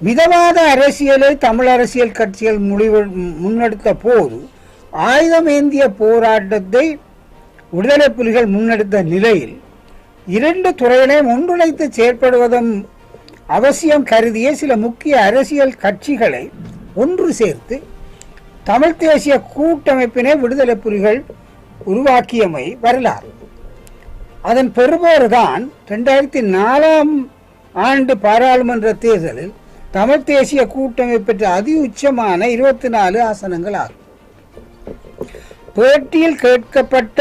மிதவாத அரசியலை தமிழ் அரசியல் கட்சிகள் முன்னெடுத்த போது ஆயுதமேந்திய போராட்டத்தை விடுதலை புலிகள் முன்னெடுத்த நிலையில் இரண்டு துறைகளையும் ஒன்றிணைத்து செயற்படுவதும் அவசியம் கருதிய சில முக்கிய அரசியல் கட்சிகளை ஒன்று சேர்த்து தமிழ் தேசிய கூட்டமைப்பினை விடுதலை புலிகள் உருவாக்கியமை வரலாறு. அதன் பெறுபேறுதான் 2004 ஆண்டு பாராளுமன்ற தேர்தலில் தமிழ் தேசிய கூட்டமைப்பு பெற்ற அதி உச்சமான 24 ஆசனங்கள் ஆகும். பேட்டியில் கேட்கப்பட்ட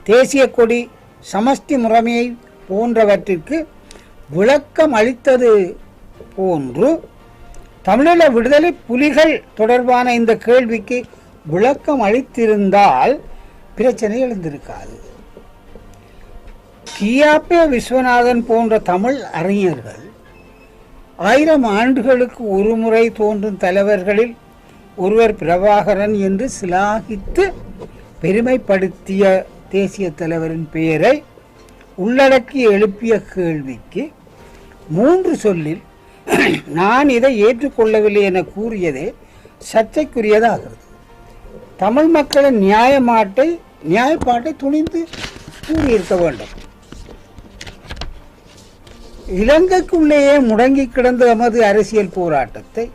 தேசிய கொடி சமஷ்டி முறைமையை போன்றவற்றிற்கு விளக்கம் அளித்தது போன்று தமிழீழ விடுதலை புலிகள் தொடர்பான இந்த கேள்விக்கு விளக்கம் அளித்திருந்தால் பிரச்சனை எழுந்திருக்காது. கியாப்பே விஸ்வநாதன் போன்ற தமிழ் அறிஞர்கள் 1000 ஆண்டுகளுக்கு ஒரு முறை தோன்றும் தலைவர்களில் ஒருவர் பிரபாகரன் என்று சிலாகித்து பெருமைப்படுத்திய தேசிய தலைவரின் பெயரை உள்ளடக்கி எழுப்பிய கேள்விக்கு 3 சொல்லில் நான் இதை ஏற்றுக்கொள்ளவில்லை என கூறியதே சர்ச்சைக்குரியதாகிறது. தமிழ் மக்களின் நியாயப்பாட்டை துணிந்து கூறியிருக்க வேண்டும். இலங்கைக்குள்ளேயே முடங்கி கிடந்த எமது அரசியல் போராட்டத்தை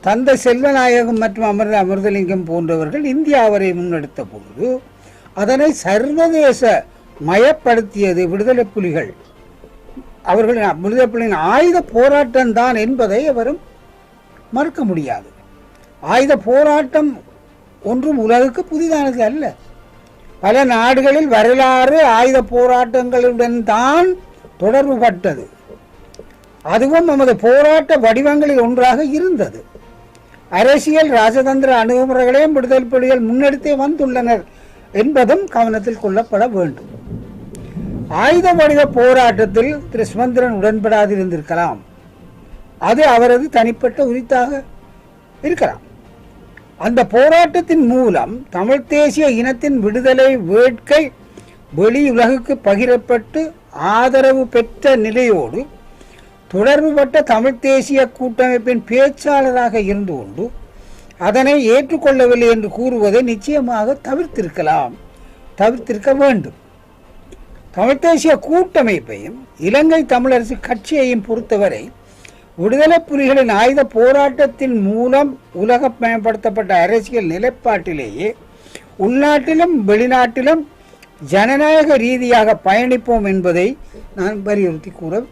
தந்தை செல்வநாயகம் மற்றும் அமிர்தலிங்கம் போன்றவர்கள் இந்தியாவரை முன்னெடுத்த பொழுது அதனை சர்வதேச மயப்படுத்தியது விடுதலை புலிகள். விடுதலை புலிகளின் ஆயுத போராட்டம் தான் என்பதை அவரும் மறுக்க முடியாது. ஆயுத போராட்டம் ஒன்றும் உலகுக்கு புதிதானது அல்ல. பல நாடுகளில் வரலாறு ஆயுத போராட்டங்களுடன் தான் தொடர்பு பட்டது. அதுவும் நமது போராட்ட வடிவங்களில் ஒன்றாக இருந்தது. அரசியல் ராஜதந்திர அணுகுமுறைகளையும் விடுதலை புலிகள் முன்னெடுத்தே வந்துள்ளனர் என்பதும் கவனத்தில் கொள்ளப்பட வேண்டும். ஆயுத வடிவ போராட்டத்தில் திரு சுமந்திரன் உடன்படாதிருந்திருக்கலாம். அது அவரது தனிப்பட்ட உரித்தாக இருக்கலாம். அந்த போராட்டத்தின் மூலம் தமிழ் தேசிய இனத்தின் விடுதலை வேட்கை வெளி உலகுக்கு பகிரப்பட்டு ஆதரவு பெற்ற நிலையோடு தொடர்புபட்ட தமிழ் தேசிய கூட்டமைப்பின் பேச்சாளராக இருந்து கொண்டு அதனை ஏற்றுக்கொள்ளவில்லை என்று கூறுவதை நிச்சயமாக தவிர்த்திருக்க வேண்டும். தமிழ் தேசிய கூட்டமைப்பையும் இலங்கை தமிழரசு கட்சியையும் பொறுத்தவரை விடுதலை புலிகளின் ஆயுத போராட்டத்தின் மூலம் உலக மேம்படுத்தப்பட்ட அரசியல் நிலைப்பாட்டிலேயே உள்நாட்டிலும் வெளிநாட்டிலும் ஜனநாயக ரீதியாக பயணிப்போம் என்பதை நான் வலியுறுத்தி கூற